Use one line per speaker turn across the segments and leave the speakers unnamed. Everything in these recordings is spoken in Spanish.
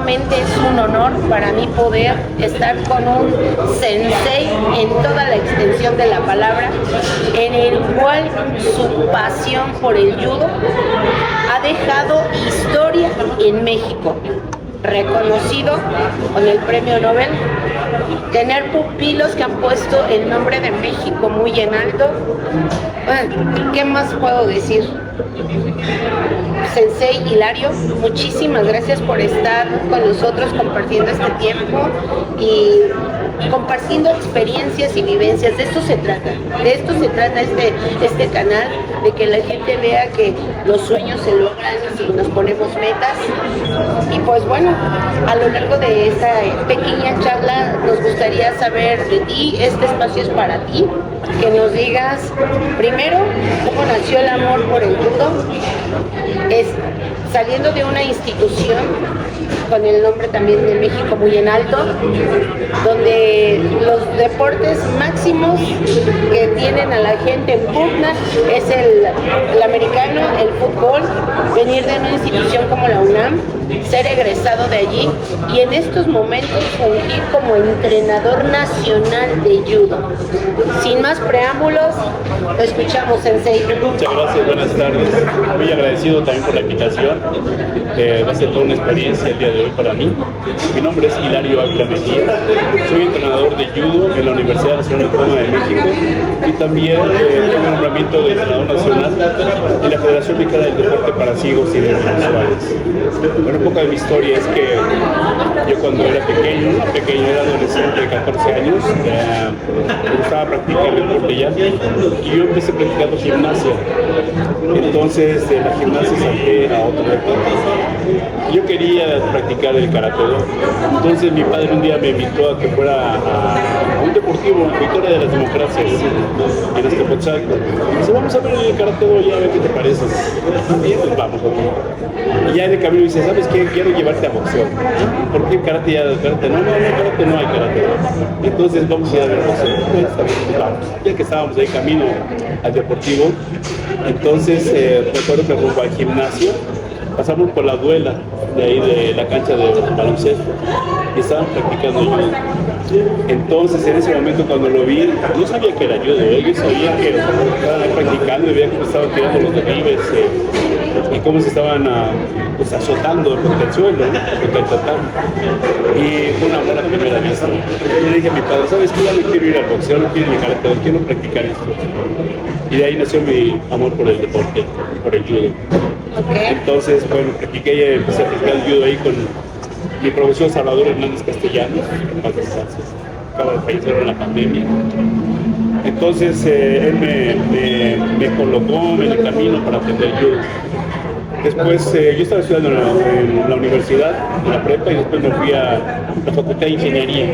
nuevamente es un honor para mí poder estar con un sensei en toda la extensión de la palabra, en el cual su pasión por el judo ha dejado historia en México, reconocido con el premio Nobel, tener pupilos que han puesto el nombre de México muy en alto. Bueno, ¿qué más puedo decir? Sensei Hilario, muchísimas gracias por estar con nosotros compartiendo este tiempo y compartiendo experiencias y vivencias. De esto se trata este canal, de que la gente vea que los sueños se logran si nos ponemos metas. Y pues bueno, a lo largo de esta pequeña charla nos gustaría saber de ti. Este espacio es para ti, que nos digas primero cómo nació el amor por el judo, es saliendo de una institución con el nombre también de México muy en alto, donde los deportes máximos que tienen a la gente en pugna es el americano, el fútbol, venir de una institución como la UNAM, ser egresado de allí y en estos momentos fungir como entrenador nacional de judo. Sin más preámbulos, lo escuchamos, Sensei.
Muchas gracias, buenas tardes. Muy agradecido también por la invitación. Va a ser toda una experiencia el día de hoy para mí. Mi nombre es Hilario Ávila Mejía. Soy entrenador de judo en la Universidad Nacional Autónoma de México y también tengo el nombramiento de entrenador nacional en la Federación Mexicana del Deporte para Ciegos y Deafenes. Bueno, un poco de mi historia es que yo cuando era pequeño, era adolescente de 14 años, me gustaba practicar el deporte ya y yo empecé practicando gimnasia. Entonces de la gimnasia salté a otro deporte. Yo quería practicar el karate. Entonces mi padre un día me invitó a que fuera a un deportivo, Victoria de las Democracias, en Azcapotzalco. Y dice, vamos a ver el karate, ya a ver qué te parece. Y pues vamos. Y ya en el camino dice, ¿sabes qué? Quiero llevarte a boxeo. ¿Por qué karate ya? Karate no, karate no hay karate. Entonces vamos a ir a ver boxeo. Pues, vamos. Ya que estábamos ahí camino al deportivo, entonces recuerdo que rumbo al gimnasio pasamos por la duela de ahí de la cancha de baloncesto y estaban practicando judo. Entonces en ese momento cuando lo vi, no sabía que era judo, yo sabía que estaban practicando y veía cómo estaban tirando los derribes y cómo se estaban pues, azotando contra el suelo, contra el tatami. Y fue una buena primera vista. Y le dije a mi padre, ¿sabes qué? Ya no quiero ir al boxeo, no quiero ir al karate, quiero practicar esto. Y de ahí nació mi amor por el deporte, por el judo.
Okay.
Entonces, bueno, practiqué y empecé a practicar el judo ahí con mi profesor Salvador Hernández Castellanos, en paz descanse, acaba de fallecer en la pandemia. Entonces, él me colocó en el camino para aprender judo. Después, yo estaba estudiando en la universidad, en la prepa, y después me fui a la Facultad de Ingeniería.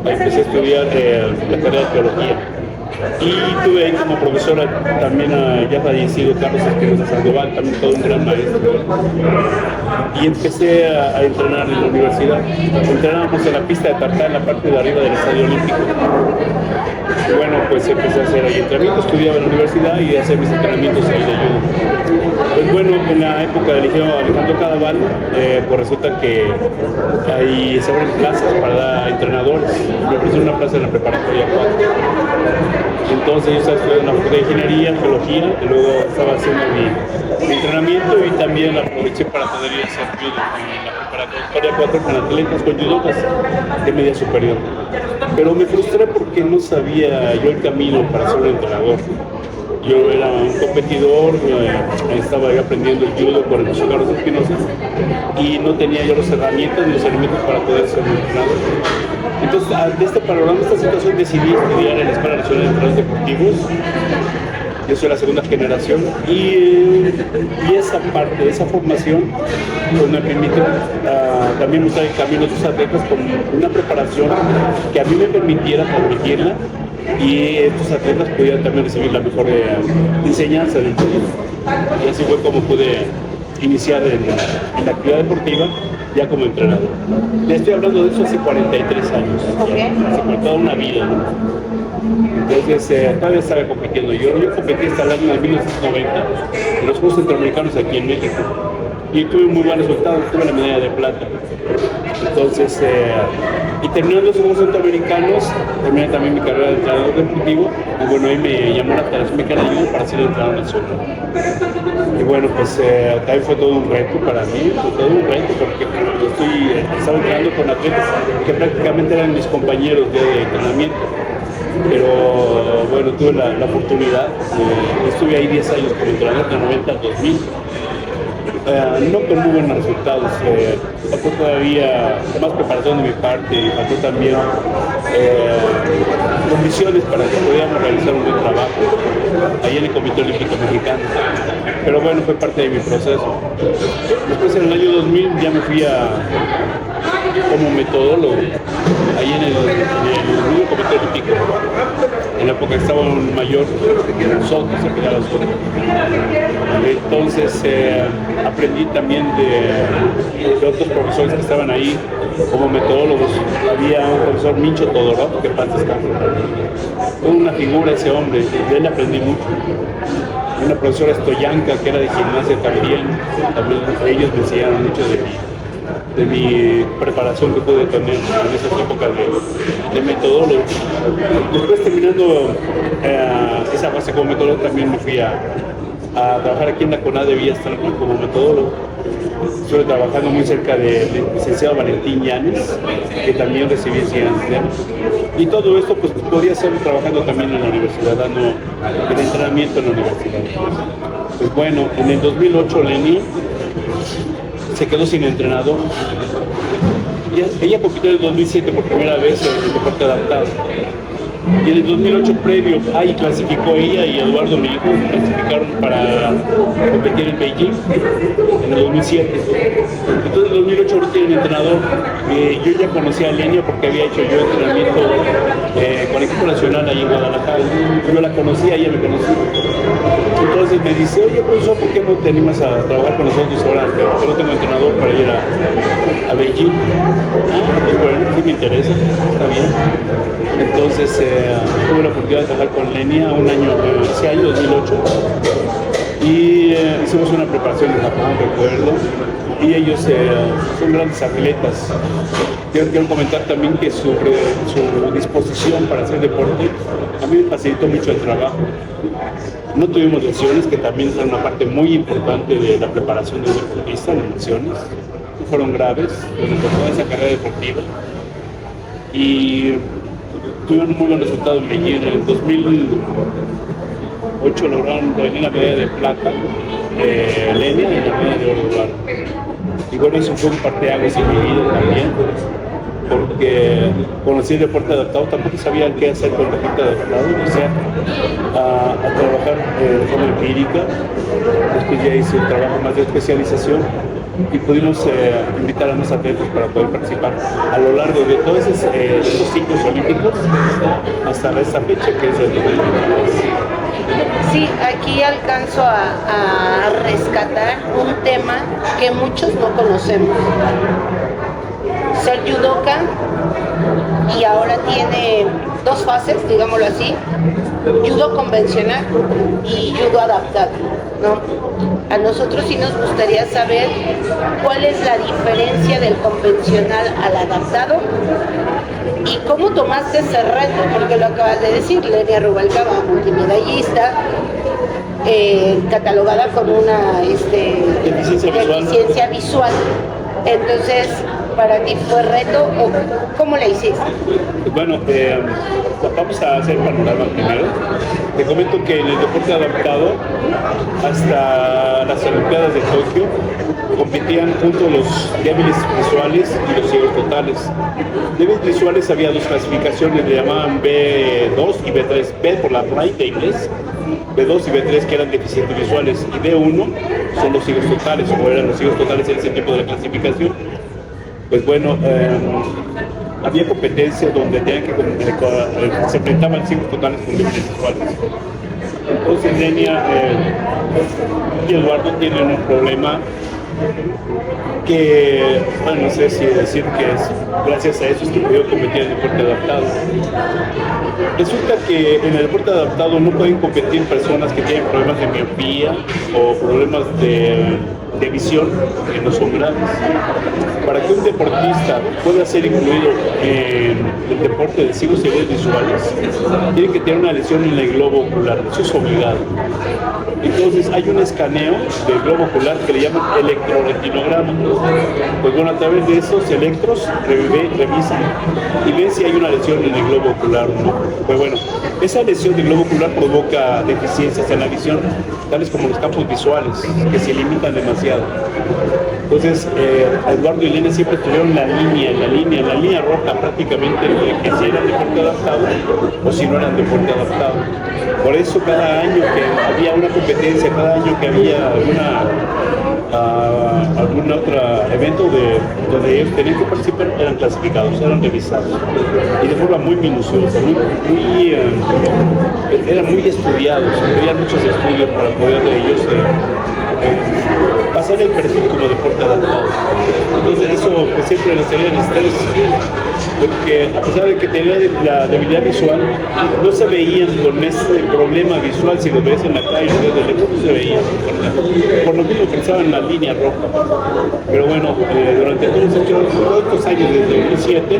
Ahí empecé a estudiar la carrera de Teología. Y tuve ahí como profesora también ya fallecido Carlos Espinosa Sandoval, también todo un gran maestro. Y empecé a entrenar en la universidad. Entrenábamos en la pista de tartán, en la parte de arriba del Estadio Olímpico. Y bueno, pues empecé a hacer ahí entrenamientos, estudiaba en la universidad y hacer mis entrenamientos ahí de judo. Pues bueno, en la época del Liceo Alejandro Cadaval, pues resulta que ahí se abren plazas para entrenadores. Me ofrecieron una plaza en la preparatoria 4. Entonces yo estaba estudiando en la Facultad de Ingeniería, Geología, y luego estaba haciendo mi entrenamiento y también aproveché para poder ir a hacer judo en la preparatoria 4 con atletas, con judokas de media superior. Pero me frustré porque no sabía yo el camino para ser un entrenador. Yo era un competidor, estaba yo aprendiendo el judo por el profesor Carlos Espinosa y no tenía yo las herramientas ni los elementos para poder ser un entrenador. Entonces, ante este panorama, esta situación, decidí estudiar en la Escuela Nacional de Entrenadores Deportivos. Yo soy la segunda generación y esa parte, esa formación, pues me permitió también mostrar el camino a sus atletas con una preparación que a mí me permitiera transmitirla y estos atletas pudieran también recibir la mejor enseñanza del judo. Y así fue como pude iniciar en la actividad deportiva ya como entrenador. Le estoy hablando de eso hace 43 años,
Okay.
hace toda una vida, ¿no? Entonces todavía estaba compitiendo. Yo competí hasta el año de 1990 en los Juegos Centroamericanos aquí en México. y tuve muy buenos resultados, tuve la medalla de plata. Entonces, y terminando los Juegos Centroamericanos, terminé también mi carrera de entrenador deportivo, y bueno, ahí me llamó la Federación Mexicana de Judo para ser entrenador nacional. Y bueno, pues también fue todo un reto para mí, fue todo un reto, porque estaba entrenando con atletas que prácticamente eran mis compañeros de entrenamiento. Pero bueno, tuve la oportunidad, estuve ahí 10 años como entrenador de 90 al 2000. No con muy buenos resultados, faltó todavía más preparación de mi parte y faltó también condiciones para que pudiéramos realizar un buen trabajo ahí en el Comité Olímpico Mexicano. Pero bueno, fue parte de mi proceso. Después en el año 2000 ya me fui como metodólogo ahí en el mismo Comité Olímpico. En la época que estaba un mayor Soto, se pegaba Soto. Entonces aprendí también de otros profesores que estaban ahí como metodólogos. Había un profesor Mincho Todorov, que paz descanse. Fue una figura ese hombre, de él aprendí mucho. Una profesora Stoyanka, que era de gimnasia también ellos me enseñaron mucho de mi preparación que pude tener en esas épocas de metodólogo. Después, terminando esa base como metodólogo, también me fui a trabajar aquí en la CONADE de Villastra como metodólogo. Estuve trabajando muy cerca del licenciado Valentín Llanes, que también recibí enseñanzas de él. Y todo esto pues podía estar trabajando también en la universidad, dando el entrenamiento en la universidad. Pues bueno, en el 2008 Lenia se quedó sin entrenador. Ella compitió en el 2007 por primera vez en el deporte adaptado. Y en el 2008 previo, ahí clasificó ella y Eduardo, mi hijo, clasificaron para competir en Beijing en el 2007. Entonces en el 2008 ahorita tiene un entrenador. Yo ya conocía a Lenia porque había hecho yo entrenamiento con el equipo nacional ahí en Guadalajara. Yo la conocía, ella me conocía. Entonces me dice, oye profesor, ¿por qué no te animas a trabajar con nosotros ahora que no tengo entrenador para ir a Beijing? Pues bueno, sí me interesa, está bien. Entonces tuve la oportunidad de trabajar con Lenia un año, ese año 2008, y hicimos una preparación en Japón, recuerdo, y ellos son grandes atletas. Quiero comentar también que su disposición para hacer deporte a mí me facilitó mucho el trabajo. No tuvimos lesiones, que también son una parte muy importante de la preparación de un deportista, las lesiones. No fueron graves durante toda esa carrera deportiva. Y tuvieron un muy buen resultado en Beijing. En el 2008 lograron la medalla de plata Lenia y la medalla de oro Eduardo. Y bueno, eso fue un parteaguas en mi vida también, porque conocí el deporte adaptado, tampoco sabía qué hacer con el deporte adaptado, empecé a trabajar de forma empírica. Después ya hice un trabajo más de especialización y pudimos invitar a más atletas para poder participar a lo largo de todos esos ciclos olímpicos hasta esta fecha, que es el 2023.
Sí, aquí alcanzo a rescatar un tema que muchos no conocemos. Ser judoka, y ahora tiene dos fases, digámoslo así: judo convencional y judo adaptado, ¿no? A nosotros sí nos gustaría saber cuál es la diferencia del convencional al adaptado y cómo tomaste ese reto, porque lo acabas de decir, Lenia Rubalcaba, multimedallista, catalogada como una deficiencia visual. Entonces, ¿para ti fue reto o cómo le hiciste?
Bueno, vamos a hacer panorama primero. Te comento que en el deporte adaptado, hasta las Olimpiadas de Tokio, competían junto los débiles visuales y los ciegos totales. Débiles visuales había dos clasificaciones, le llamaban B2 y B3. B por la blind de inglés, B2 y B3 que eran deficientes visuales, y B1 son los ciegos totales, o eran los ciegos totales en ese tipo de clasificación. Pues bueno, había competencia donde tenían se enfrentaban ciegos totales con débiles visuales. Entonces Lenia y Eduardo tienen un problema que, bueno, no sé si decir que es gracias a eso es que puedo competir en el deporte adaptado. Resulta que en el deporte adaptado no pueden competir personas que tienen problemas de miopía o problemas de visión que no son graves. Para que un deportista pueda ser incluido en el deporte de ciegos y cegueras visuales, tiene que tener una lesión en el globo ocular, eso es obligado. Entonces hay un escaneo del globo ocular que le llaman electroretinograma. Pues bueno, a través de esos electros revisan y ven si hay una lesión en el globo ocular o no. Pues bueno, esa lesión del globo ocular provoca deficiencias en la visión, tales como los campos visuales, que se limitan demasiado. Entonces, Eduardo y Elena siempre estuvieron en la línea roja prácticamente de que si eran deporte adaptado o si no eran deporte adaptado. Por eso cada año que había una competencia, cada año que había algún otro evento donde ellos tenían que participar, eran clasificados, eran revisados y de forma muy minuciosa, eran muy estudiados, había muchos estudios para poder de ellos pasar el perfil como deporte adaptado. Entonces eso pues, siempre nos tenía estrés, porque a pesar de que tenía la debilidad visual, no se veían con ese problema visual. Si lo ves en la calle, desde lejos no se veían, por lo mismo pensaban en la línea roja. Pero bueno, durante todos estos años, desde 2007,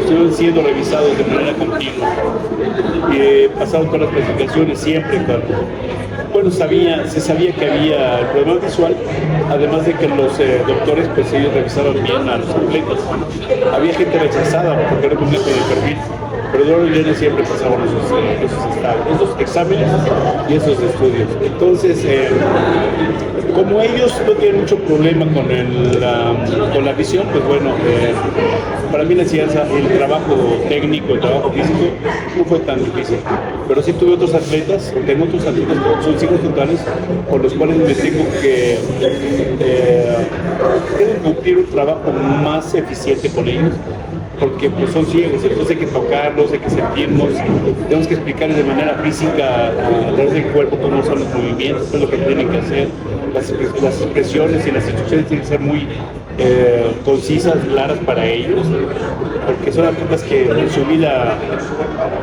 estuvieron siendo revisados de manera continua. Pasaron todas las clasificaciones siempre, bueno, se sabía que había el problema visual, además de que los doctores, pues ellos revisaban bien a los atletas. Había gente rechazada porque no cumplía con el perfil, pero Eduardo y Elena siempre pasaban esos exámenes y esos estudios. Entonces, como ellos no tienen mucho problema con la visión, pues bueno, para mí la ciencia, el trabajo técnico, el trabajo físico, no fue tan difícil. Pero sí tengo otros atletas que son 5 totales, con los cuales me tengo que cumplir un trabajo más eficiente con ellos, porque pues son ciegos, entonces hay que tocarlos, hay que sentirlos, tenemos que explicarles de manera física a través del cuerpo cómo son los movimientos, qué es lo que tienen que hacer, las expresiones y las instrucciones tienen que ser muy concisas, claras para ellos, porque son atletas que en su vida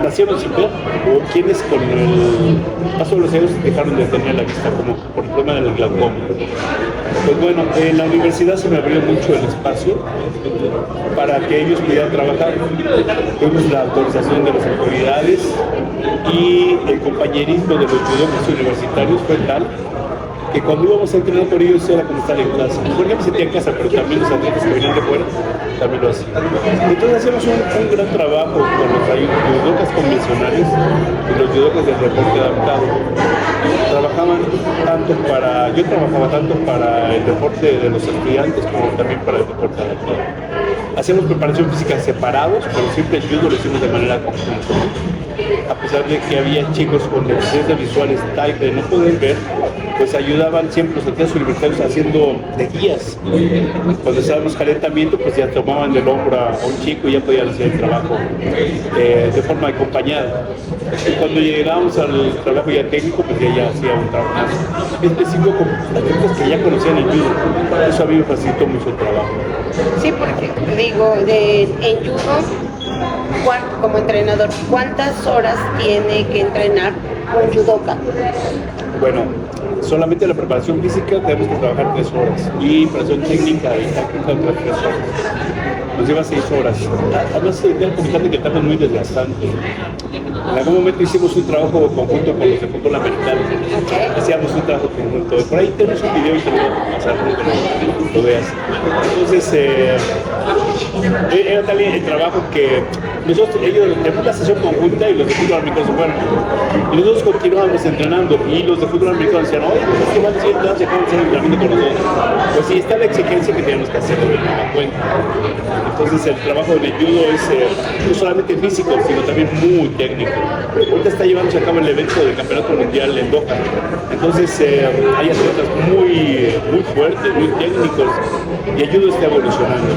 nacieron sin ver, o quienes con el paso de los años dejaron de tener la vista, como por el problema del glaucoma. Pues bueno, en la universidad se me abrió mucho el espacio para que ellos pudieran trabajar. Tuvimos la autorización de las autoridades y el compañerismo de los judocas universitarios fue tal que cuando íbamos a entrenar por ellos era como estar en clase. Bueno, yo me sentía en casa, pero también los atletas que venían de fuera también lo hacían. Entonces hacíamos un gran trabajo con los judocas convencionales y los judocas del deporte adaptado. Yo trabajaba tanto para el deporte de los estudiantes como también para el deporte adaptado. Hacíamos preparación física separados, pero siempre el judo lo hicimos de manera conjunta. A pesar de que había chicos con deficiencias visuales tal que no pueden ver, pues ayudaban siempre los atletas universitarios haciendo de guías. Cuando estábamos calentamiento, pues ya tomaban del hombro a un chico y ya podían hacer el trabajo de forma acompañada. Y cuando llegábamos al trabajo ya técnico, pues ya hacía un trabajo más específico con atletas que ya conocían el judo. Eso a mí me facilitó mucho el trabajo.
Sí, porque digo, en judo, como entrenador, ¿cuántas horas tiene que entrenar un judoka?
Bueno, solamente la preparación física tenemos que trabajar 3 horas y preparación técnica y táctica otras 3 horas. Nos lleva 6 horas. Además, tengo que comentarte que el trabajo es muy desgastante. En algún momento hicimos un trabajo conjunto con los de fútbol americano. Hacíamos un trabajo conjunto. Por ahí tenemos un video y te lo voy a pasar para que lo veas. Entonces, era también el trabajo que ellos tenemos la sesión conjunta y los de fútbol americano se fueron. Y nosotros continuábamos entrenando y los de fútbol americano decían, oye, pues que van a seguir entrenando, se acaban de hacer entrenamiento con nosotros. Pues sí, está la exigencia que tenemos que hacer de la cuenta. Entonces el trabajo de judo es no solamente físico, sino también muy técnico. Ahorita está llevándose a cabo el evento del Campeonato Mundial en Doha. Entonces hay atletas muy fuertes, muy técnicos, y el judo está evolucionando.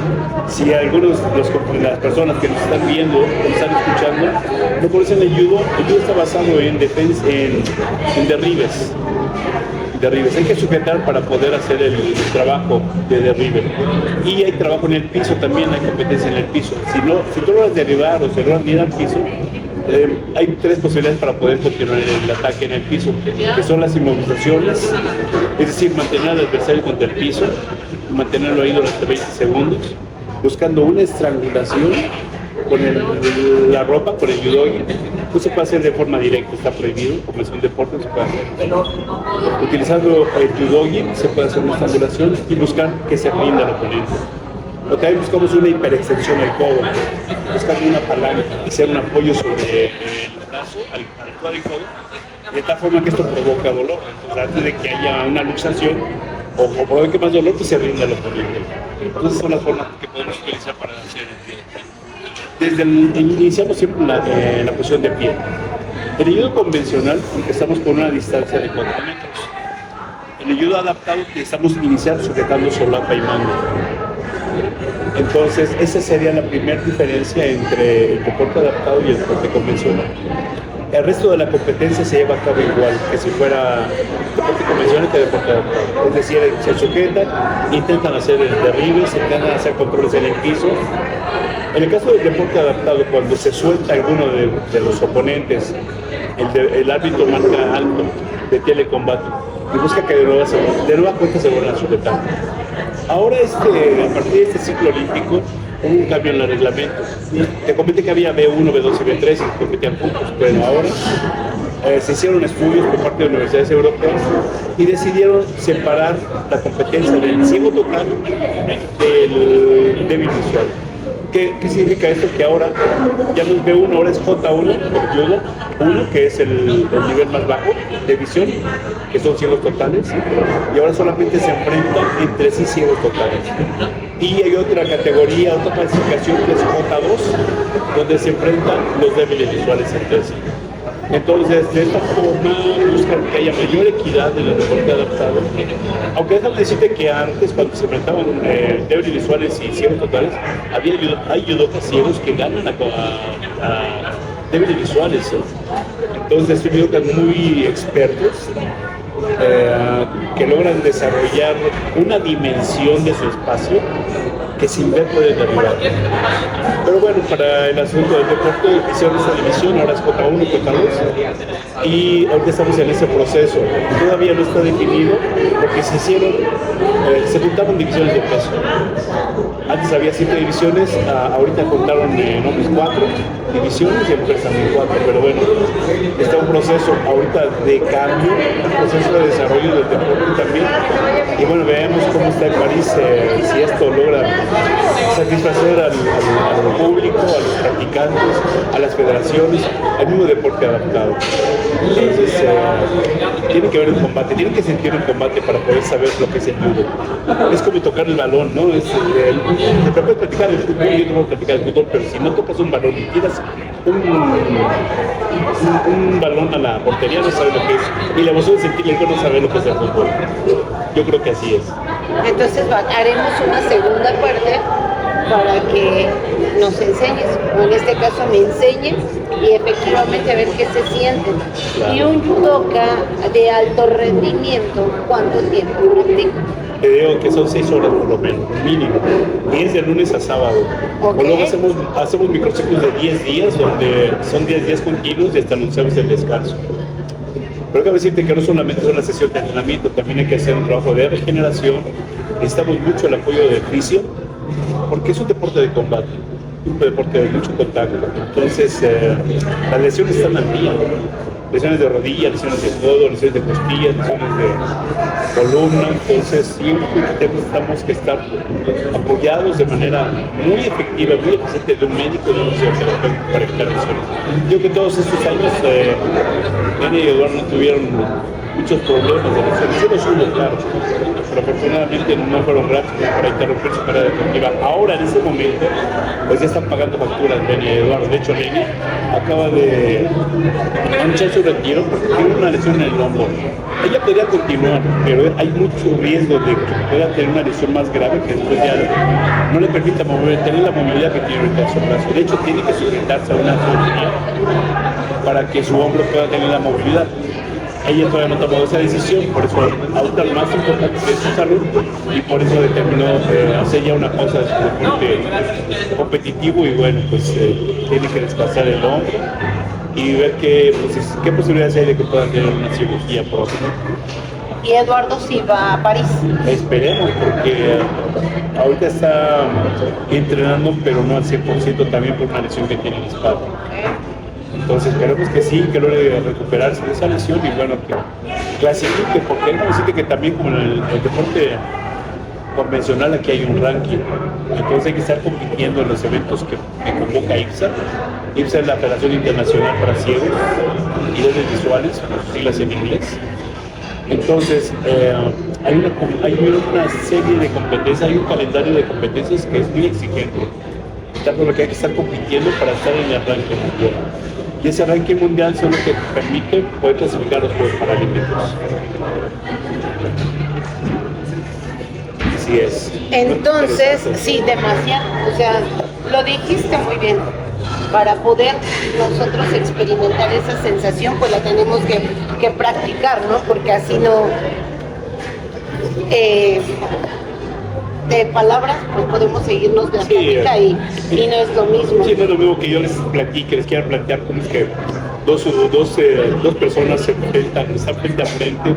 Si algunos de las personas que nos están viendo, nos están escuchando, no conocen el judo está basado en defensa, en derribes. derribes. Hay que sujetar para poder hacer el trabajo de derribe. Y hay trabajo en el piso también, hay competencia en el piso. Si tú logras derribar o si logras ir al piso, hay tres posibilidades para poder continuar el ataque en el piso, que son las inmovilizaciones, es decir, mantener al adversario contra el piso, mantenerlo ahí durante 20 segundos, buscando una estrangulación con la ropa, con el judogi. No se puede hacer de forma directa, está prohibido, como es un deporte, no se puede hacer. Utilizando el judogi se puede hacer una estrangulación y buscar que se rinda al oponente. O también buscamos una hiperextensión del codo, buscando una palanca, hacer un apoyo sobre el brazo, al codo y codo, de tal forma que esto provoca dolor. Entonces, antes de que haya una luxación o provoque más dolor, pues se rinda al oponente. Entonces, son las formas que podemos utilizar para hacer iniciamos siempre la posición de pie. En el judo convencional empezamos con una distancia de 4 metros. En el judo adaptado empezamos a iniciar sujetando solapa y mango. Entonces, esa sería la primera diferencia entre el deporte adaptado y el deporte convencional. El resto de la competencia se lleva a cabo igual que si fuera deporte convencional que deporte adaptado. Es decir, se sujetan, intentan hacer derribes, intentan hacer controles en el piso. En el caso del deporte adaptado, cuando se suelta alguno de los oponentes, el árbitro marca alto, detiene el combate y busca que de nueva cuenta se vuelvan a sujetar. Ahora, a partir de este ciclo olímpico, hubo un cambio en el reglamento. Te comenté que había B1, B2 y B3 y competían juntos. Bueno, ahora se hicieron estudios por parte de universidades europeas y decidieron separar la competencia del ciego total del débil visual. ¿Qué significa esto? Que ahora ya no es B1, ahora es J1, el judo 1, que es el nivel más bajo de visión, que son ciegos totales, y ahora solamente se enfrentan entre sí ciegos totales. Y hay otra categoría, otra clasificación que es J2, donde se enfrentan los débiles visuales entre sí. Entonces, de esta forma, buscan que haya mayor equidad en el deporte adaptado. Aunque déjame decirte que antes, cuando se enfrentaban débiles visuales y ciegos totales, hay judokas ciegos que ganan a débiles visuales. Entonces, son judokas muy expertos que logran desarrollar una dimensión de su espacio que sin ver pueden derribar. Pero bueno, para el asunto del deporte hicieron esa división, ahora es J1, J2, y ahorita estamos en ese proceso. Todavía no está definido porque se juntaron divisiones de peso. Antes había 7 divisiones, ahorita contaron hombres 4 divisiones y mujeres también 4, pero bueno, está un proceso ahorita de cambio, un proceso de desarrollo del deporte también. Y bueno, veamos cómo está en París, si esto logra satisfacer al público, a los practicantes, a las federaciones, al mismo deporte adaptado. Entonces, tiene que ver el combate, tienen que sentir el combate para poder saber lo que es el judo. Es como tocar el balón, ¿no? Te puedes practicar el fútbol, yo no puedo practicar el fútbol, pero si no tocas un balón y tiras un balón a la portería, no sabes lo que es. Y la emoción de sentir el gol no sabe lo que es el fútbol. Yo creo que así es.
Entonces haremos una segunda parte para que nos enseñes, o en este caso me enseñes, y efectivamente a ver qué se siente. Claro. Y un judoka de alto rendimiento, ¿cuánto tiempo practica?
Te digo que son 6 horas por lo menos, mínimo. 10 de lunes a sábado. Okay. O luego hacemos microciclos de 10 días, donde son 10 días continuos y hasta anunciamos el descanso. Pero cabe decirte que no solamente es una sesión de entrenamiento, también hay que hacer un trabajo de regeneración. Necesitamos mucho el apoyo del fisio, porque es un deporte de combate, un deporte de mucho contacto. Entonces, las lesiones están al día. Lesiones de rodilla, lesiones de codo, lesiones de costillas, lesiones de columna. Entonces, siempre tenemos que estar apoyados de manera muy efectiva, muy eficiente de un médico de un fisioterapeuta para evitar lesiones. Yo que todos estos años, Eni y Eduardo no tuvieron muchos problemas de lesiones. Yo los hubo, claro, pero afortunadamente no fueron graves para interrumpir su carrera deportiva. Ahora, en este momento, pues ya están pagando facturas Eni y Eduardo. De hecho, Eni acaba de anunciar su retiro porque tiene una lesión en el hombro. Ella podría continuar, pero hay mucho riesgo de que pueda tener una lesión más grave que después ya no le permita tener la movilidad que tiene ahorita en su brazo. De hecho, tiene que sujetarse a una cirugía para que su hombro pueda tener la movilidad. ella todavía no ha tomado esa decisión, por eso ahorita lo más importante es su salud y por eso determinó hacer ya una cosa de deporte competitivo y bueno, pues tiene que descansar el hombro y ver qué posibilidades hay de que puedan tener una cirugía próxima.
Y Eduardo sí va a París.
Esperemos, porque ahorita está entrenando, pero no al 100% también por una lesión que tiene en la espalda. Entonces esperemos que sí, que logre recuperarse de esa lesión y bueno, que clasifique, porque él decirte que también como en el deporte convencional aquí hay un ranking, entonces hay que estar compitiendo en los eventos que convoca IFSA. IFSA es la Federación Internacional para Ciegos y Dobles Visuales, por sus siglas en inglés. Entonces, hay una serie de competencias, hay un calendario de competencias que es muy exigente, por lo que hay que estar compitiendo para estar en el ranking mundial. Y ese ranking mundial son lo que permite poder clasificar los Juegos Paralímpicos. Así es.
Entonces, sí, demasiado. O sea, lo dijiste muy bien. Para poder nosotros experimentar esa sensación, pues la tenemos que practicar, ¿no? Porque así no, de palabras, pues podemos seguirnos de la plática y no es lo mismo.
Sí, no es lo mismo que yo les platique, les quiera plantear como es que dos personas se enfrentan, están frente a frente,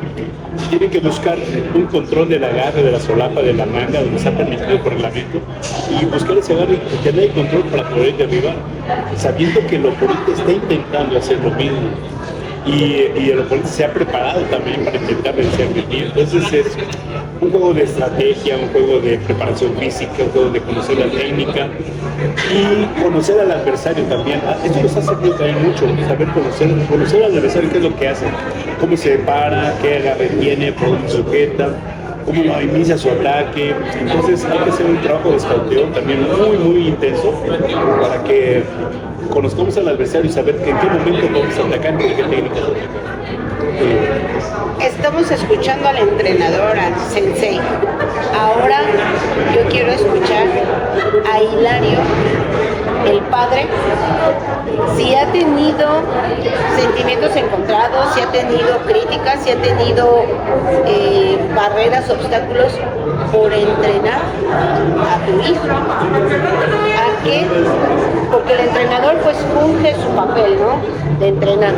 tienen que buscar un control del agarre, de la solapa, de la manga, donde está permitido por reglamento, y buscar ese agarre y tener el control para poder derribar, sabiendo que el oponente está intentando hacer lo mismo. Y el oponente se ha preparado también para intentar vencer de ti. Entonces es un juego de estrategia, un juego de preparación física, un juego de conocer la técnica y conocer al adversario también. Esto nos ha servido también mucho, saber conocer al adversario, qué es lo que hace, cómo se para, qué agarre tiene, por dónde sujeta, cómo inicia su ataque. Entonces hay que hacer un trabajo de escauteo también muy intenso para que conozcamos al adversario y saber en qué momento vamos a atacar y qué técnicas atacar.
Estamos escuchando al entrenador, al sensei. Ahora yo quiero escuchar a Hilario, el padre, si ha tenido sentimientos encontrados, si ha tenido críticas, si ha tenido barreras, obstáculos por entrenar a tu hijo. ¿A qué? Porque el entrenador pues funge su papel, ¿no? De entrenar.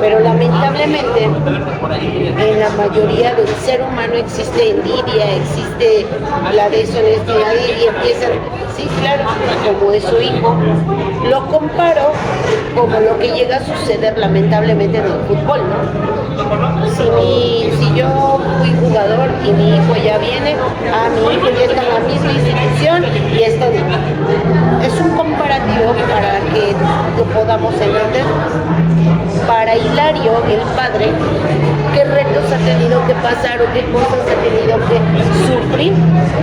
Pero lamentablemente en la mayoría del ser humano existe envidia, existe la deshonestidad y empiezan, sí, claro, como es su hijo, lo comparo como lo que llega a suceder lamentablemente en el fútbol, ¿no? Si yo fui jugador y mi hijo ya viene, mi hijo ya está en la misma institución y está es un comparativo para que lo podamos entender. Para Hilario, el padre, qué retos ha tenido que pasar o qué cosas ha tenido que sufrir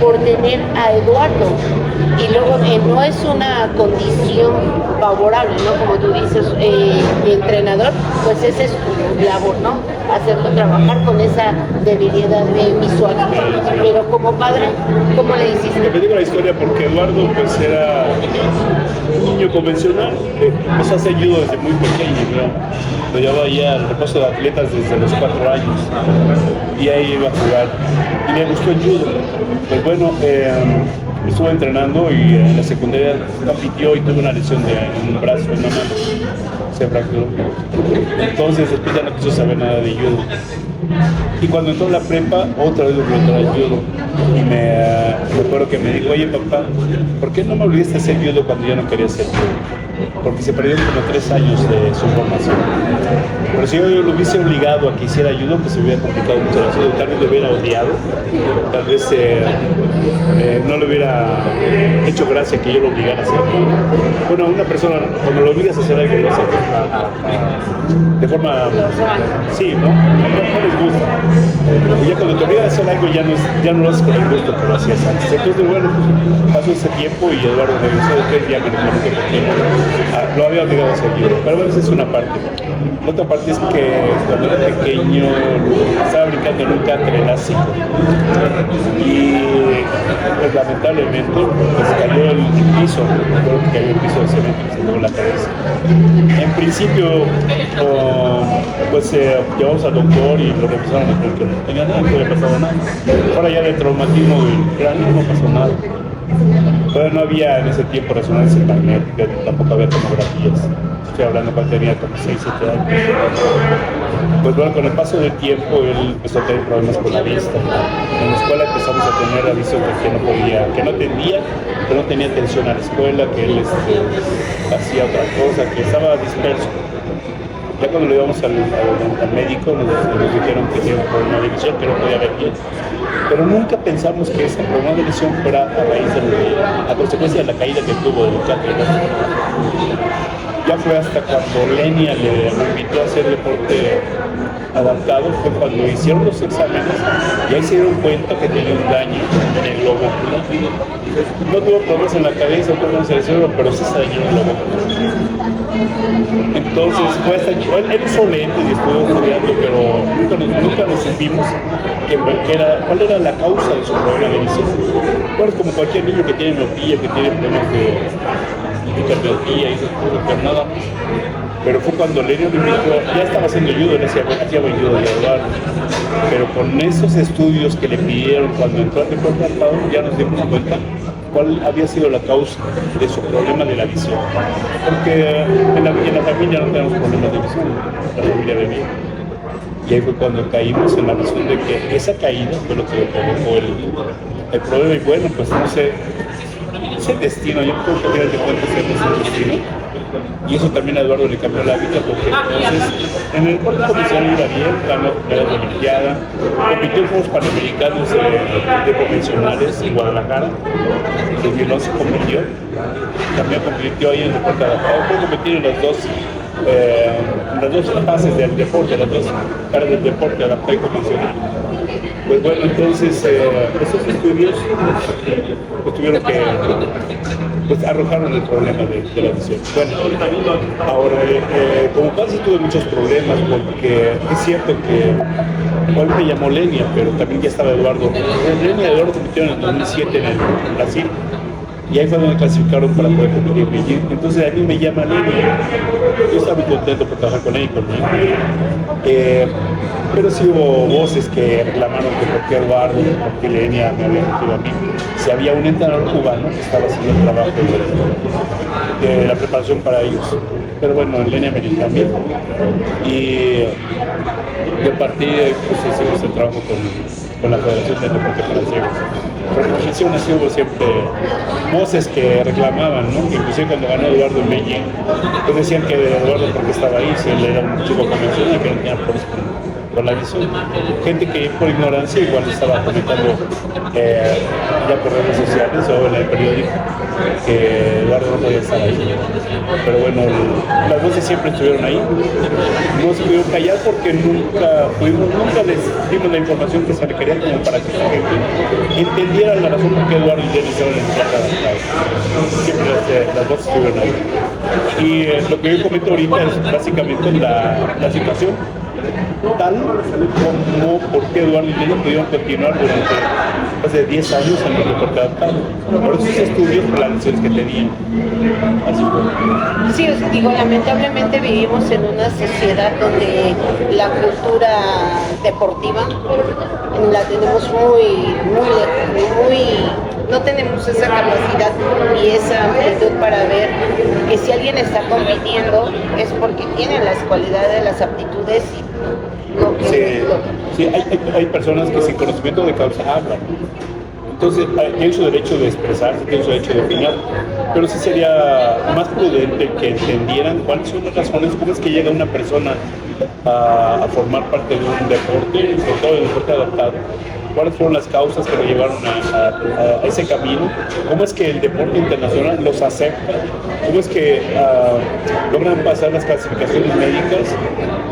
por tener a Eduardo. Y luego no es una condición favorable, ¿no? Como tú dices, de entrenador, pues ese es tu labor, ¿no? Hacerlo trabajar con esa debilidad visual. Pero como padre, ¿cómo le hiciste?
Te digo la historia porque Eduardo pues era un niño convencional, empezó a hacer judo desde muy pequeño, ¿no? Lo llevaba ya al reposo de atletas desde los 4 años y ahí iba a jugar y le gustó el judo. Pues bueno, estuvo entrenando y en la secundaria compitió y tuvo una lesión en un brazo, en una mano, se fracturó. Entonces después ya no quiso saber nada de judo. Y cuando entró en la prepa, otra vez volvió a entrar al judo. Y me acuerdo que me dijo, oye papá, ¿por qué no me olvidaste hacer judo cuando yo no quería hacer judo? Porque se perdieron como 3 años de su formación. Pero si yo lo hubiese obligado a que hiciera judo, pues se hubiera complicado mucho la cosa. Tal vez lo hubiera odiado, tal vez no le hubiera hecho gracia que yo lo obligara a hacer. Bueno, a una persona, cuando lo obligas a hacer algo, lo hace de forma, sí, ¿no? No les gusta. Y ya cuando te obligan a hacer algo, ya no lo haces con el gusto que lo hacías antes. Entonces, bueno, pasó ese tiempo y Eduardo regresó después, ya me reclamó que lo había obligado a hacer judo. Pero bueno, esa es una parte. La otra parte es es que cuando era pequeño estaba brincando en un catre elástico y pues lamentablemente pues cayó el piso, creo que cayó el piso de cemento y se dio la cabeza. En principio pues llevamos al doctor y lo revisaron y que no tenía nada, no había pasado nada. Ahora ya de traumatismo del cráneo no pasó nada. Pero no había en ese tiempo resonancia magnética, tampoco había tomografías. Estoy hablando cuando tenía como 6, 7 años. Pues bueno, con el paso del tiempo él empezó a tener problemas con la vista. En la escuela empezamos a tener avisos de que no podía, que no entendía, que no tenía atención a la escuela, que él hacía otra cosa, que estaba disperso. Ya cuando lo íbamos al médico nos dijeron que tenía un problema de visión, que no podía ver bien. Pero nunca pensamos que ese problema de visión fuera a consecuencia de la caída que tuvo del catre. Ya fue hasta cuando Lenia le invitó a hacer deporte adaptado, fue cuando hicieron los exámenes y ahí se dieron cuenta que tenía un daño en el globo ocular. No tuvo problemas en la cabeza, problemas en el cerebro, pero sí se dañó el globo ocular. Entonces fue hasta él usó lentes y estuvo estudiando, pero nunca nos supimos cuál era la causa de su problema de visión. Bueno, como cualquier niño que tiene miopía, que tiene problemas de cardiología y esas cosas, pero nada más. Pero fue cuando Lenio me dijo, ya estaba haciendo judo, él hacía buen judo de Eduardo. Pero con esos estudios que le pidieron cuando entró al deporte adaptado, ya nos dimos cuenta cuál había sido la causa de su problema de la visión. Porque en la familia no tenemos problemas de visión, la familia ve bien. Y ahí fue cuando caímos en la razón de que esa caída fue lo que provocó el problema. Y bueno, pues no sé, es el destino, yo creo que al final de cuentas es el destino. Y eso también a Eduardo le cambió la vida, porque entonces en el deporte profesional iba bien, ganó la Olimpiada, compitió en Juegos Panamericanos de convencionales en Guadalajara, en 2011 compitió, también compitió ahí en el deporte adaptado, pudo competir en las dos fases del deporte, las dos caras del deporte adaptado y convencional. Pues bueno, entonces esos estudios pues, tuvieron que pues, arrojaron el problema de la visión. Bueno, ahora como casi tuve muchos problemas porque es cierto que hoy me llamó Lenia, pero también ya estaba Eduardo. Lenia y Eduardo compitieron en el 2007 en Brasil. Y ahí fue donde clasificaron para poder competir en Beijing. Entonces a mí me llama Lenia. Yo estaba muy contento por trabajar con él y conmigo. Pero sí hubo voces que reclamaron que por qué Eduardo, por qué Lenia me había metido a mí. Si había un entrenador cubano que estaba haciendo el trabajo de la preparación para ellos. Pero bueno, Lenia me eligió a mí. Y yo partí, pues hicimos el trabajo con la Federación de Deporte para Ciegos. Pero en así hubo siempre voces que reclamaban, ¿no? Que inclusive cuando ganó Eduardo en Beijing, pues decían que Eduardo porque estaba ahí, si él era un chico convencional que no tenía problemas con la visión. Gente que por ignorancia igual estaba comentando ya por redes sociales o en el periódico que Eduardo no podía estar ahí. Pero bueno, las voces siempre estuvieron ahí. No se pudieron callar porque nunca les dimos la información que se requería como para que la gente entendiera la razón por qué Eduardo y Jenny estaban en el trabajo adaptado. Siempre las voces estuvieron ahí. Y lo que yo comento ahorita es básicamente la situación tal como por qué Eduardo y Lenia pudieron continuar durante más de 10 años en el deporte adaptado. Por esos estudios, por las lesiones que tenían. Así fue.
Sí, os digo, lamentablemente vivimos en una sociedad donde la cultura deportiva la tenemos no tenemos esa capacidad y esa amplitud para ver que si alguien está compitiendo es porque tiene las cualidades, las aptitudes y lo que...
Sí, hay personas que sin conocimiento de causa hablan. Entonces, tienen su derecho de expresarse, tienen su derecho de opinar, pero sí sería más prudente que entendieran cuáles son las razones, cómo es que llega una persona a formar parte de un deporte, sobre todo el deporte adaptado. ¿Cuáles fueron las causas que lo llevaron a ese camino? ¿Cómo es que el deporte internacional los acepta? ¿Cómo es que logran pasar las clasificaciones médicas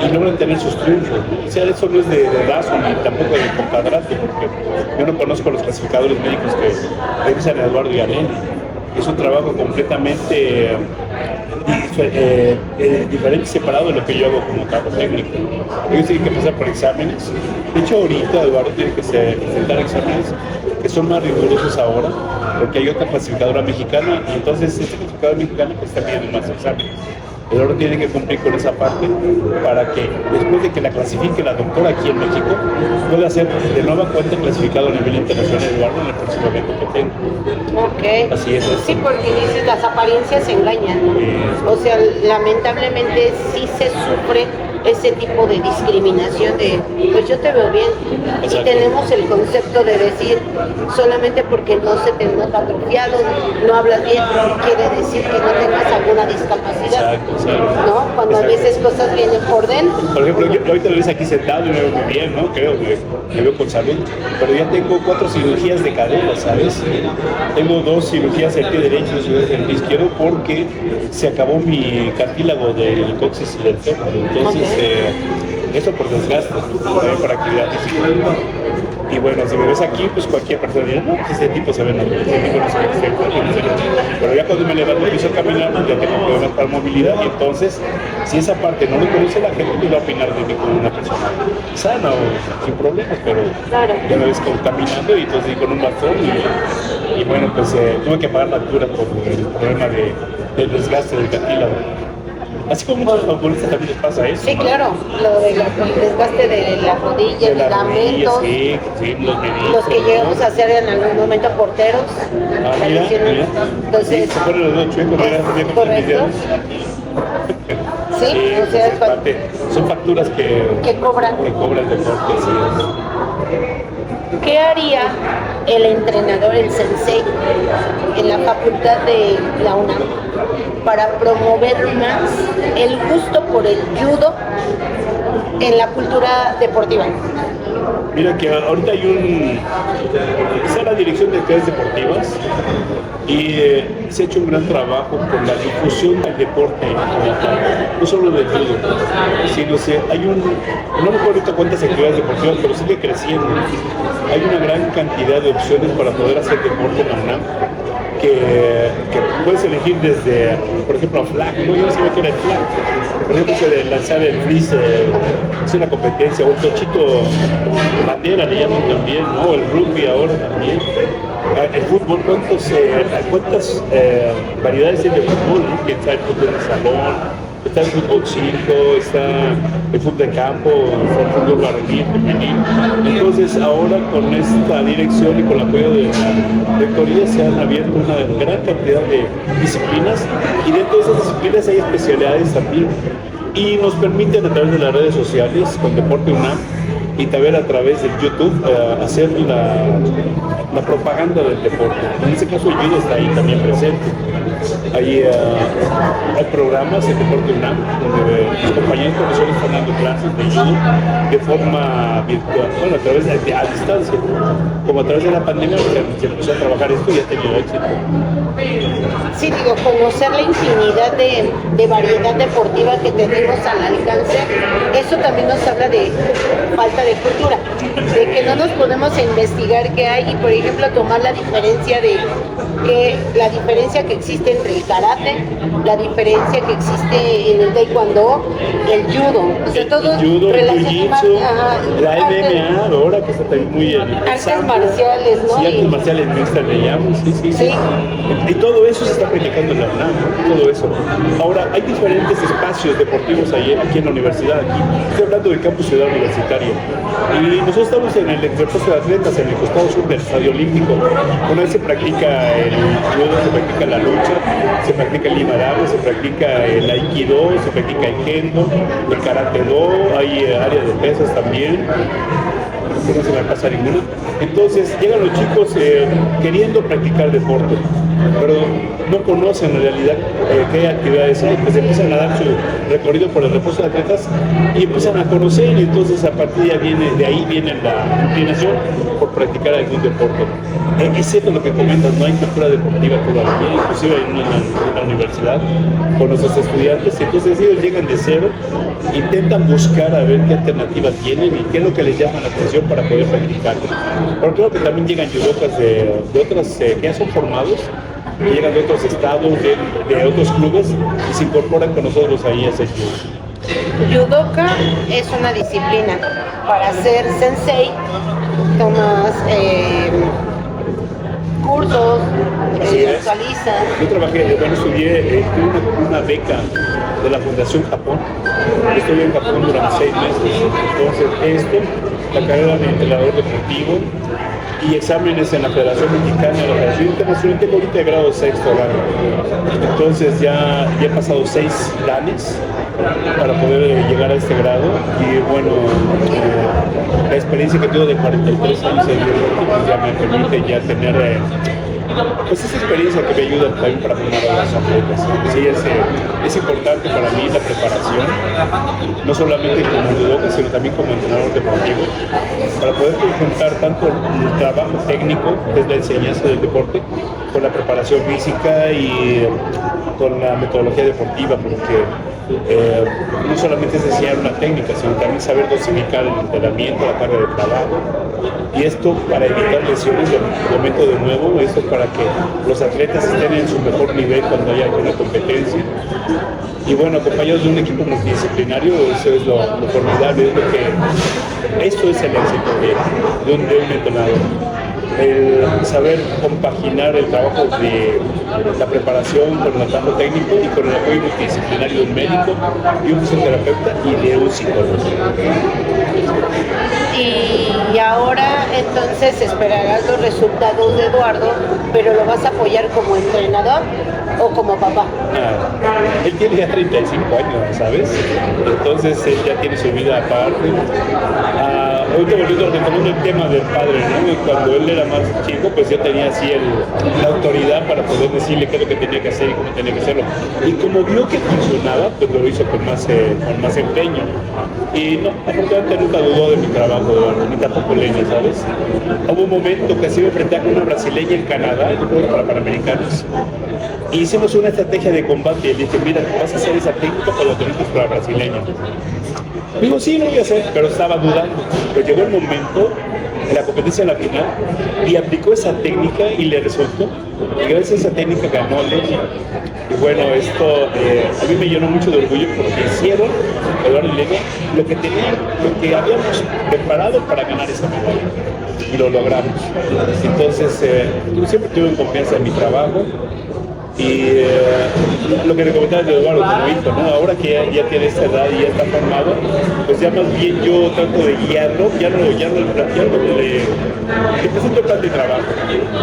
y logran tener sus triunfos? O sea, eso no es de brazo ni tampoco de compadrate, porque yo no conozco los clasificadores médicos que revisan a Eduardo y a Lenia. Es un trabajo completamente diferente y separado de lo que yo hago como cargo técnico. Ellos tienen que pasar por exámenes. De hecho, ahorita Eduardo tiene que presentar exámenes que son más rigurosos ahora, porque hay otra clasificadora mexicana, y entonces esta clasificadora mexicana pues está pidiendo más exámenes. Eduardo tiene que cumplir con esa parte para que después de que la clasifique la doctora aquí en México, pueda ser de nueva cuenta clasificado a nivel internacional Eduardo en el próximo evento que tenga.
Ok.
Así es.
Sí, porque dices, las apariencias engañan, ¿no? O sea, lamentablemente sí se sufre ese tipo de discriminación de, pues yo te veo bien.
Exacto.
Y tenemos el concepto de decir, solamente porque no se te nota atrofiado, no hablas bien, quiere decir que no tengas alguna discapacidad.
Exacto.
¿No? Cuando a veces cosas vienen por dentro.
Por ejemplo, yo ahorita lo ves aquí sentado y me veo muy bien, ¿no? Creo que me veo con salud. Pero ya tengo 4 cirugías de cadera, ¿sabes? Tengo 2 cirugías del pie derecho y 2 cirugías del pie izquierdo porque se acabó mi cartílago del coxis y del fémur. Entonces, eso por desgaste, para actividad física. Y bueno, si me ves aquí, pues cualquier persona dirá, no, pues ese tipo se ve normal, ese tipo no se ve. Pero ya cuando me levanto y empiezo a caminar, pues ya tengo problemas para movilidad, y entonces, si esa parte no lo conoce la gente, pues va a opinar de mí como una persona sana o sin problemas, pero
Claro.
ya me ves como caminando y entonces con un bastón, y bueno, pues tuve que pagar factura por el problema del desgaste del cartílago. Así como muchos futbolistas también les pasa eso.
Sí,
¿no?
claro, lo del desgaste de la rodilla,
De la rodilla,
ligamentos,
sí, los deditos,
los que llegamos a ser en algún momento porteros.
Ah, mira.
Entonces,
Se ponen los dedos chuecos, mira,
¿es
con mis dedos.
Sí, o sea,
pues, son facturas
que cobran.
que cobra el deporte, así es.
¿Qué haría el entrenador, el sensei, en la facultad de la UNAM para promover más el gusto por el judo en la cultura deportiva?
Mira que ahorita hay está la dirección de actividades deportivas y se ha hecho un gran trabajo por la difusión del deporte, no solo del judo, sino no me acuerdo ahorita cuántas actividades deportivas, pero sigue creciendo. Hay una gran cantidad de opciones para poder hacer deporte en la UNAM. Que puedes elegir desde, por ejemplo, flag, ¿no? Yo no sabía que era el flag. Por ejemplo, eso de lanzar el freeze, es una competencia, o el tochito bandera le llaman también, ¿no? El rugby ahora también. El fútbol, ¿cuántas variedades hay de fútbol? ¿No? Está el fútbol de salón, está el fútbol 5, está el fútbol de campo, está el fútbol varonil, femenil. Entonces ahora con esta dirección y con el apoyo de la rectoría se han abierto una gran cantidad de disciplinas, y dentro de esas disciplinas hay especialidades también, y nos permiten a través de las redes sociales con Deporte UNAM y también a través de YouTube hacer la propaganda del deporte. En este caso el judo está ahí también presente. Hay programas en Deporte UNAM donde mis compañeros profesores están dando clases de judo de forma virtual, bueno, a través a distancia. Como a través de la pandemia se empezó a trabajar esto y ha tenido éxito.
Sí, digo, conocer la infinidad de variedad deportiva que tenemos al alcance, eso también nos habla de falta de cultura, de que no nos ponemos a investigar qué hay, y por ejemplo tomar la diferencia que existe entre el karate, la diferencia que existe en el taekwondo, el judo, o sea, todo
el judo, el jiu-jitsu, la
artes,
MMA, ahora que está también muy en
artes marciales, ¿no?
Sí, artes marciales mixtas le llaman, sí. Y todo eso se está practicando en la UNAM, ¿no? Todo eso. Ahora, hay diferentes espacios deportivos aquí en la universidad. Estoy hablando del campus Ciudad Universitaria. Y nosotros estamos en el entrepuesto de atletas, en el costado sur del Estadio Olímpico. Una vez se practica el judo, se practica la lucha, se practica el limaramo, se practica el aikido, se practica el kendo, el karate do, hay área de pesas también. No se me pasa ninguna. Entonces llegan los chicos queriendo practicar deporte, pero no conocen en realidad qué actividades hay, pues empiezan a dar su recorrido por el reposo de atletas y empiezan a conocer, y entonces a partir de ahí viene la inclinación por practicar algún deporte. Es cierto lo que comentas, no hay cultura deportiva todavía, inclusive en la universidad con nuestros estudiantes, entonces ellos llegan de cero, intentan buscar a ver qué alternativa tienen y qué es lo que les llama la atención para poder practicar. Pero creo que también llegan judocas de otras que ya son formados que llegan de otros estados, de otros clubes y se incorporan con nosotros ahí a ese club.
Judoka es una disciplina. Para ser sensei tomas cursos, te actualizas.
Yo trabajé, bueno, estudié, tuve una beca de la Fundación Japón. Yo estudié en Japón durante 6 meses. Entonces, la carrera de entrenador deportivo y exámenes en la Federación Mexicana, la Federación Internacional, tengo ahorita de grado 6º grado. Entonces ya he pasado 6 planes para poder llegar a este grado y bueno, la experiencia que tengo de 43 años en el deporte pues ya me permite ya tener pues esa experiencia que me ayuda también para formar a los atletas. Sí, es importante para mí la preparación, no solamente como judoka, sino también como entrenador deportivo, para poder conjuntar tanto el trabajo técnico, que es la enseñanza del deporte, con la preparación física y con la metodología deportiva, porque no solamente es enseñar una técnica, sino también saber dosificar el entrenamiento, la carga de trabajo, y esto para evitar lesiones. Comento de nuevo, esto para que los atletas estén en su mejor nivel cuando haya alguna competencia. Y bueno, acompañados de un equipo multidisciplinario, eso es lo formidable, esto es el éxito de un entrenador. El saber compaginar el trabajo de la preparación con el trabajo técnico y con el apoyo multidisciplinario de un médico y un fisioterapeuta y de un psicólogo.
Y ahora entonces esperarás los resultados de Eduardo, pero lo vas a apoyar como entrenador o como papá.
Él tiene ya 35 años, ¿sabes? Entonces él ya tiene su vida aparte. Ahorita retomando el tema del padre, ¿no? Cuando él era más chico, pues yo tenía así la autoridad para poder decirle qué es lo que tenía que hacer y cómo tenía que hacerlo. Y como vio que funcionaba, pues lo hizo con más empeño. Y no, afortunadamente nunca dudó de mi trabajo, ni tampoco leña, ¿sabes? Hubo un momento que sí me enfrenté con una brasileña en Canadá, yo creo que para Panamericanos. Y hicimos una estrategia de combate y le dije, mira, vas a hacer esa técnica con los técnicos para brasileña. Digo, sí, lo voy a hacer, pero estaba dudando. Pero llegó el momento, en la competencia en la final, y aplicó esa técnica y le resultó. Y gracias a esa técnica ganó Leña. Y bueno, esto a mí me llenó mucho de orgullo porque hicieron, Eduardo y Leña, lo que habíamos preparado para ganar esa medalla. Y lo logramos. Entonces, yo siempre tuve confianza en mi trabajo. Y lo que le comentaba de Eduardo, como hijo, ¿no? Ahora que ya tiene esta edad y ya está formado, pues ya más bien yo trato de guiarlo, ya no le presento el plan de trabajo,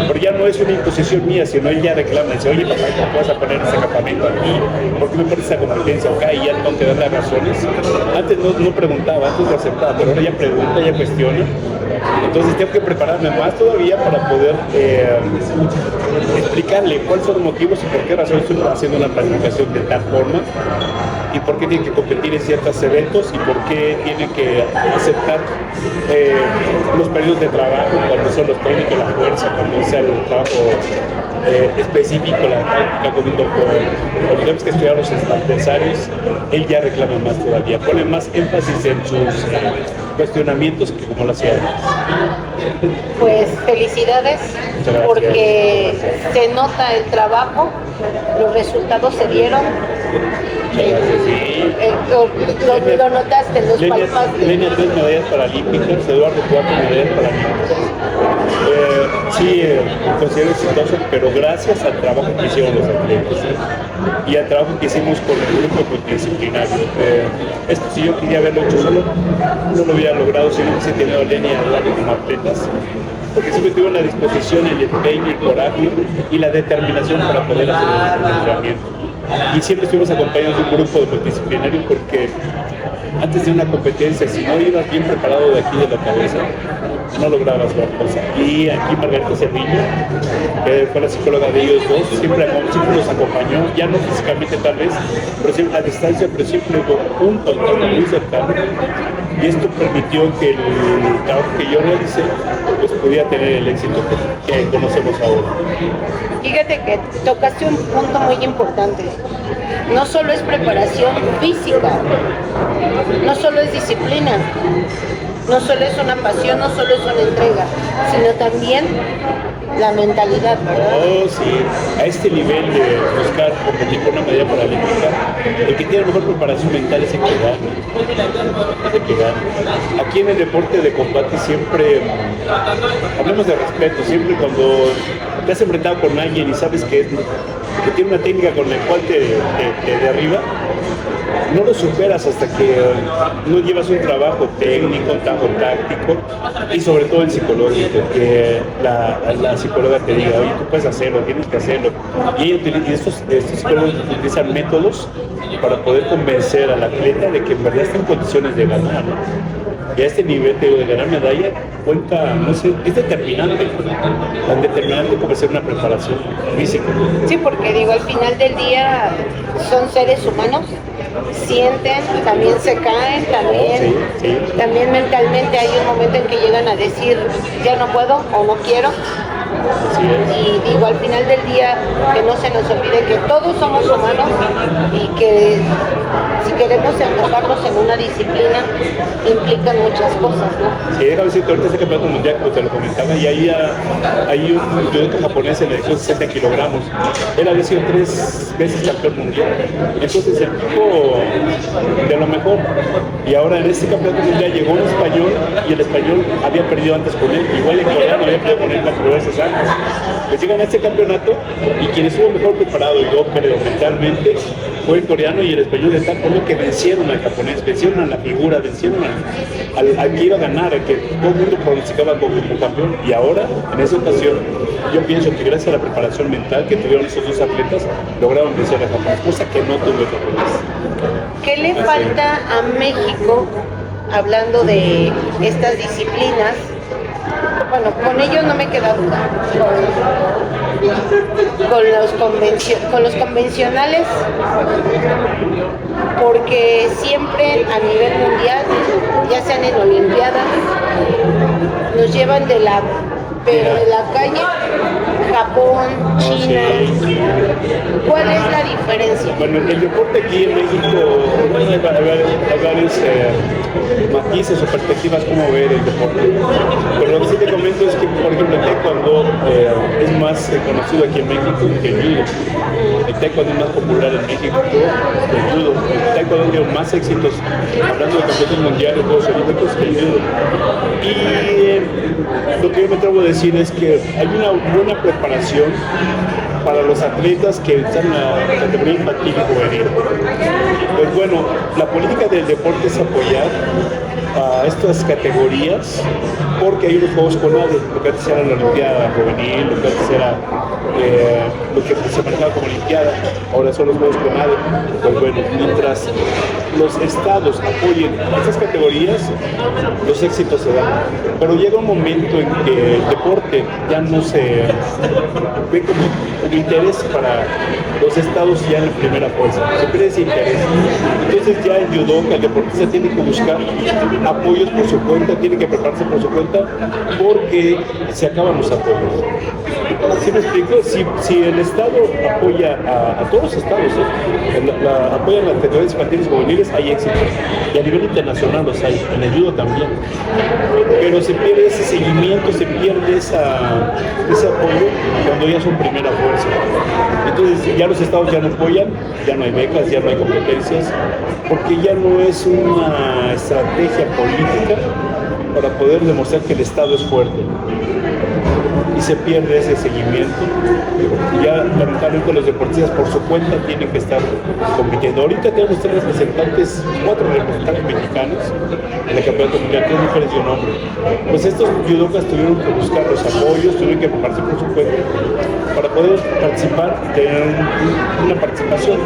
porque ya no es una imposición mía, sino él ya reclama, dice, oye papá, ¿cómo vas a poner ese campamento aquí? ¿Por qué me pones esa competencia acá? Y ya tengo que dar las razones. Antes no preguntaba, antes lo aceptaba, pero ahora ya pregunta, ya cuestiona. Entonces tengo que prepararme más todavía para poder explicarle cuáles son los motivos y por qué razón estoy haciendo una planificación de tal forma y por qué tiene que competir en ciertos eventos y por qué tiene que aceptar los periodos de trabajo cuando son los técnicos, la fuerza, cuando sea el trabajo específico, la práctica con un doctor. Cuando tenemos que estudiar los adversarios, él ya reclama más todavía, pone más énfasis en sus cuestionamientos que como lo hacía antes.
Pues felicidades, porque se nota el trabajo, los resultados se dieron. Lo notaste en los palmas.
Leña 3 medallas paralímpicas, Eduardo 4 medallas paralímpicas. Considero exitoso, pero gracias al trabajo que hicieron los atletas y al trabajo que hicimos con el grupo multidisciplinario. Esto si yo quería haberlo hecho solo, no lo hubiera logrado si no hubiese tenido a Leña y a Eduardo como atletas, porque siempre tuve la disposición, el empeño, el coraje y la determinación para poder hacer el entrenamiento. Y siempre estuvimos acompañados de un grupo de multidisciplinario porque antes de una competencia, si no ibas bien preparado de aquí de la cabeza, no lograbas gran cosa. Y aquí Margarita Cerviño, que fue la psicóloga de ellos dos, siempre los acompañó, ya no físicamente tal vez, pero siempre a distancia, pero siempre hubo un contacto muy cercano. Y esto permitió que el trabajo que yo realicé pues pudiera tener el éxito que conocemos ahora.
Fíjate que tocaste un punto muy importante. No solo es preparación física, no solo es disciplina, no solo es una pasión, no solo es una entrega, sino también la mentalidad, ¿verdad?
Oh, sí, a este nivel de buscar competir con una medalla paralímpica, el que tiene mejor preparación mental es el que gana. Es el que gana. Aquí en el deporte de combate siempre, hablemos de respeto, siempre cuando te has enfrentado con alguien y sabes que tiene una técnica con la cual te derriba, no lo superas hasta que no llevas un trabajo técnico, un trabajo táctico y sobre todo el psicológico, que la psicóloga te diga, oye, tú puedes hacerlo, tienes que hacerlo. Y estos psicólogos utilizan métodos para poder convencer al atleta de que en verdad está en condiciones de ganar, ¿no? Y a este nivel de ganar medalla cuenta, no sé, es determinante, tan determinante como ser una preparación física.
Sí, porque digo, al final del día son seres humanos, sienten, también se caen, también,
Sí.
también mentalmente hay un momento en que llegan a decir, ya no puedo o no quiero.
Así es.
Y digo, al final del día, que no se nos olvide que todos somos humanos y que si queremos enfocarnos en una disciplina, implican muchas cosas, ¿no?
Sí, déjame decirte, ahorita ese campeonato mundial, como te lo comentaba, y ahí hay un judoka japonés en la edición 60 kilogramos. Él había sido 3 veces campeón mundial. Entonces el tipo de lo mejor. Y ahora en este campeonato mundial llegó un español y el español había perdido antes con él. Igual el coreano había perdido con él 4 veces antes. Pues llegan a este campeonato y quien estuvo mejor preparado y yo creo mentalmente fue el coreano y el español de tal forma que vencieron al japonés, vencieron a la figura, vencieron al que iba a ganar, al que todo el mundo pronosticaba como campeón. Y ahora, en esa ocasión, yo pienso que gracias a la preparación mental que tuvieron esos dos atletas, lograron vencer al japonés, cosa que no tuvo el japonés.
¿Qué le falta a México, hablando de estas disciplinas? Bueno, con ellos no me queda duda. Con los convencionales, porque siempre a nivel mundial, ya sean en Olimpiadas, nos llevan de la calle, Japón, China. ¿Cuál es la diferencia?
Bueno, el deporte aquí en México, hay varios matices o perspectivas como ver el deporte. Pero lo que sí te comento es que, por ejemplo, el taekwondo es más conocido aquí en México que el judo. El taekwondo es más popular en México que el judo. El taekwondo tiene más éxitos, hablando de campeonatos mundiales, Juegos Olímpicos, que el judo. Y lo que yo me atrevo a decir es que hay una buena preparación para los atletas que están en la categoría infantil y juvenil. Pues bueno, la política del deporte es apoyar a estas categorías porque hay unos juegos con ADE, lo que antes era la Olimpiada Juvenil, lo que antes era lo que se manejaba como Olimpiada, ahora son los juegos con ADE. Pues bueno, mientras los estados apoyen a estas categorías, los éxitos se dan. Pero llega un momento en que el deporte ya no se ve como interés para los estados ya en la primera fuerza, se pierde ese interés. Entonces ya el judoka, el deportista tiene que buscar apoyos por su cuenta, tiene que prepararse por su cuenta porque se acaban los apoyos. ¿Sí me explico? Si el Estado apoya a todos los estados, apoyan las categorías infantiles y juveniles, hay éxito. Y a nivel internacional los hay, en el judo también. Pero se pierde ese seguimiento, se pierde ese apoyo cuando ya son primera fuerza. Entonces ya los estados ya no apoyan, ya no hay becas, ya no hay competencias, porque ya no es una estrategia política para poder demostrar que el Estado es fuerte. Y se pierde ese seguimiento. Ya lamentablemente los deportistas por su cuenta tienen que estar compitiendo. Ahorita tenemos 4 representantes mexicanos en el campeonato mundial, 3 mujeres y un hombre. Pues estos judokas tuvieron que buscar los apoyos, tuvieron que prepararse por su cuenta para poder participar, tener una participación,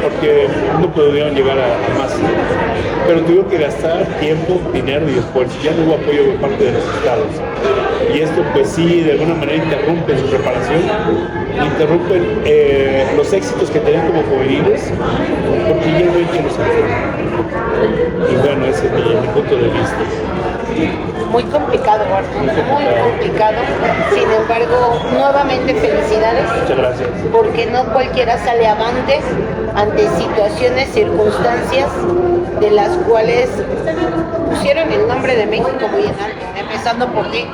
porque no pudieron llegar a más. Pero tuvieron que gastar tiempo, dinero y esfuerzo. Ya no hubo apoyo por parte de los estados. Y esto pues sí, de alguna manera interrumpe su preparación, interrumpen los éxitos que tenían como juveniles, porque ya no hay quien los apoye. Y bueno, ese es mi punto de vista.
Muy complicado, Gordon, muy complicado. Sin embargo, nuevamente felicidades.
Muchas gracias.
Porque no cualquiera sale avante ante situaciones, circunstancias de las cuales pusieron el nombre de México muy en alto, empezando por ti,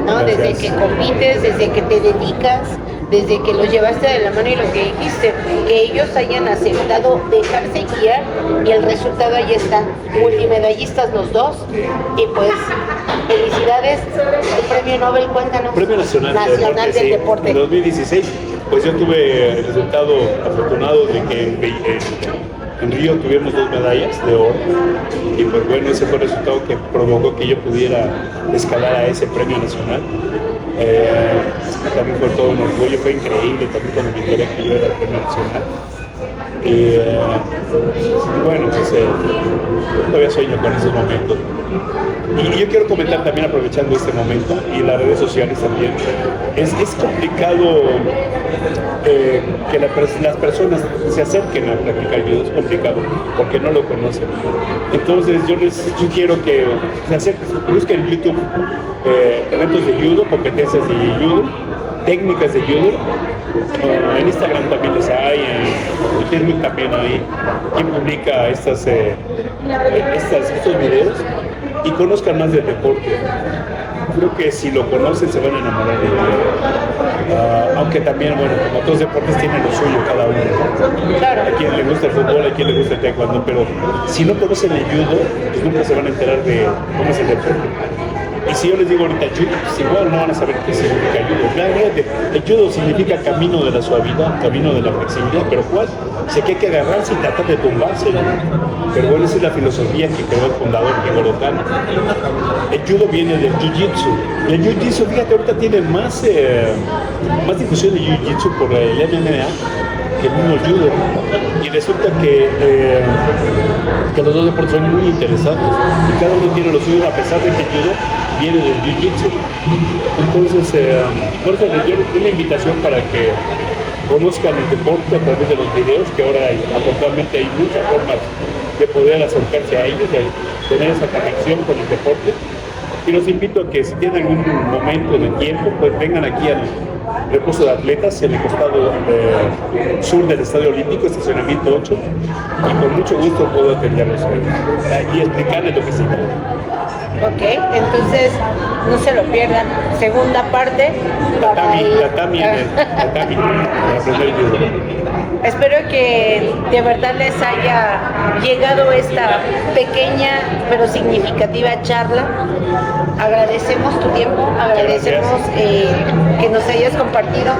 ¿no? Desde que compites, desde que te dedicas, desde que los llevaste de la mano y lo que dijiste, que ellos hayan aceptado dejarse guiar y el resultado ahí está, multimedallistas los dos, y pues felicidades, el premio Nobel, cuéntanos.
Premio Nacional
del
sí,
Deporte.
En 2016, pues yo tuve el resultado afortunado de que en Río tuvimos 2 medallas de oro y pues bueno, ese fue el resultado que provocó que yo pudiera escalar a ese premio nacional. También fue todo un orgullo, fue increíble también cuando me enteré que yo era el premio nacional. Y bueno, pues todavía sueño con esos momentos. Y yo quiero comentar también, aprovechando este momento y las redes sociales también, es complicado que las personas se acerquen a practicar judo, es complicado porque no lo conocen. Entonces yo les sugiero que se acerquen, busquen en YouTube eventos de judo, competencias de judo, técnicas de judo. En Instagram también los hay, en Facebook también hay quien publica estos videos y conozcan más del deporte. Creo que si lo conocen se van a enamorar de él. Aunque también, bueno, como todos deportes tienen lo suyo cada uno.
Claro.
A quien le gusta el fútbol, a quien le gusta el taekwondo, pero si no conocen el judo, pues nunca se van a enterar de cómo es el deporte. Y si yo les digo ahorita judo, pues igual no van a saber qué significa judo. Fíjate, el judo significa camino de la suavidad, camino de la flexibilidad, pero ¿cuál? Sé que hay que agarrarse y tratar de tumbarse. Pero bueno, esa es la filosofía que creó el fundador Jigoro Kano. El judo viene del jiu-jitsu. Y el jiu-jitsu, fíjate, ahorita tiene más difusión de jiu-jitsu por el MMA que el mismo judo. Y resulta que los dos deportes son muy interesantes. Y cada uno tiene lo suyo, a pesar de que el judo viene del jiu-jitsu. Entonces, por eso les doy una invitación para que conozcan el deporte a través de los videos, que ahora actualmente hay muchas formas de poder acercarse a ellos, de tener esa conexión con el deporte. Y los invito a que si tienen algún momento de tiempo, pues vengan aquí al reposo de atletas en el costado sur del Estadio Olímpico, estacionamiento 8, y con mucho gusto puedo atenderlos y explicarles lo que se llama.
Ok, entonces no se lo pierdan. Segunda parte.
Tatami, para aprender judo.
Espero que de verdad les haya llegado esta pequeña pero significativa charla. Agradecemos tu tiempo, agradecemos que nos hayas compartido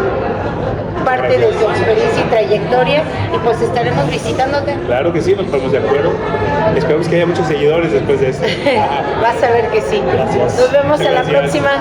parte de tu experiencia y trayectoria, y pues estaremos visitándote.
Claro que sí, nos ponemos de acuerdo. Esperamos que haya muchos seguidores después de esto.
Vas a ver que sí.
Gracias.
Nos vemos a la
Gracias.
próxima.